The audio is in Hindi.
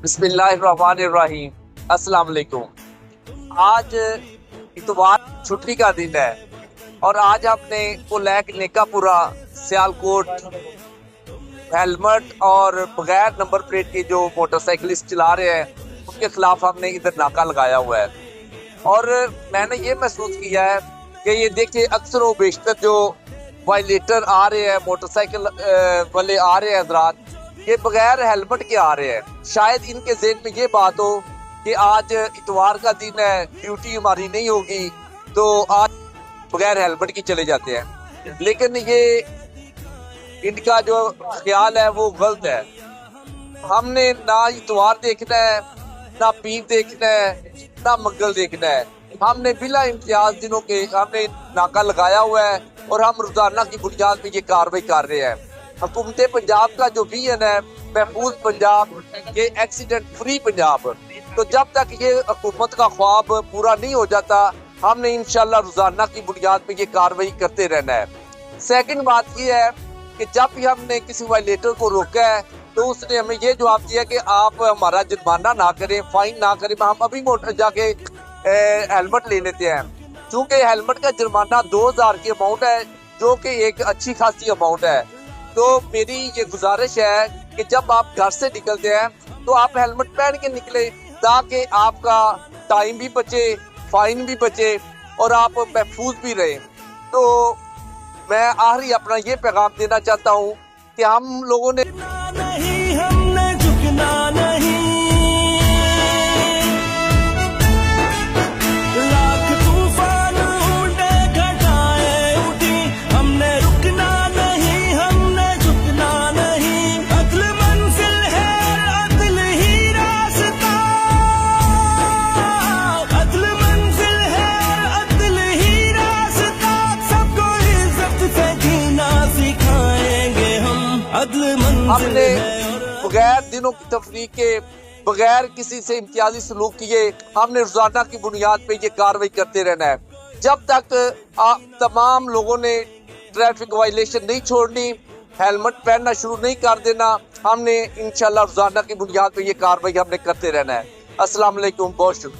बिस्मिल्लाहिर्रहमानिर्रहीम। अस्सलाम वालेकुम। आज इतवार छुट्टी का दिन है और आज हमने कोलैक नेकापुरा सियालकोट हेलमेट और बगैर नंबर प्लेट के जो मोटरसाइकिलिस्ट चला रहे हैं उनके खिलाफ हमने इधर नाका लगाया हुआ है। और मैंने ये महसूस किया है कि ये देखिए अक्सर व बेशतर जो वायलेटर आ रहे हैं, मोटरसाइकिल वाले आ रहे हैं हजरात, ये बगैर हेलमेट के आ रहे हैं। शायद इनके ज़हन में ये बात हो कि आज इतवार का दिन है, ड्यूटी हमारी नहीं होगी, तो आज बगैर हेलमेट के चले जाते हैं। लेकिन ये इनका जो ख्याल है वो गलत है। हमने ना इतवार देखना है, ना पीर देखना है, ना मंगल देखना है। हमने बिला इम्तियाज दिनों के हमने नाका लगाया हुआ है और हम रोजाना की बुनियाद पे ये कार्रवाई कर रहे हैं। हुकूमत पंजाब का जो विजन है महफूज पंजाब, ये एक्सीडेंट फ्री पंजाब, तो जब तक ये हुकूमत का ख्वाब पूरा नहीं हो जाता हमने इंशाल्लाह रोजाना की बुनियाद पे ये कार्रवाई करते रहना है। सेकंड बात ये है कि जब भी हमने किसी वायलेटर को रोका है तो उसने हमें ये जवाब दिया कि आप हमारा जुर्माना ना करें, फाइन ना करें, हम अभी मोटर जाके हेलमेट ले लेते हैं। चूँकि हेलमेट का जुर्माना 2000 की अमाउंट है, जो कि एक अच्छी खासी अमाउंट है। तो मेरी ये गुजारिश है कि जब आप घर से निकलते हैं तो आप हेलमेट पहन के निकले, ताकि आपका टाइम भी बचे, फाइन भी बचे और आप महफूज भी रहें। तो मैं आखिरी अपना ये पैगाम देना चाहता हूँ कि हम लोगों ने हमने झुकना नहीं, लाख तूफान उठे घटाएं उठी, हमने रुकना नहीं, हमने झुकना नहीं। अदल मंजिल है, अदल ही रास्ता, अदल मंजिल है, अदल ही रास्ता। सबको इज्जत से जीना सिखाएंगे हम, अदल हमने बगैर दिनों की तफरीक के, बगैर किसी से इम्तियाजी सलूक किए, हमने रोजाना की बुनियाद पे ये कार्रवाई करते रहना है। जब तक तमाम लोगों ने ट्रैफिक वायलेशन नहीं छोड़नी, हेलमेट पहनना शुरू नहीं कर देना, हमने इंशाल्लाह रोजाना की बुनियाद पे ये कार्रवाई हमने करते रहना है। अस्सलाम वालेकुम, बहुत शुक्रिया।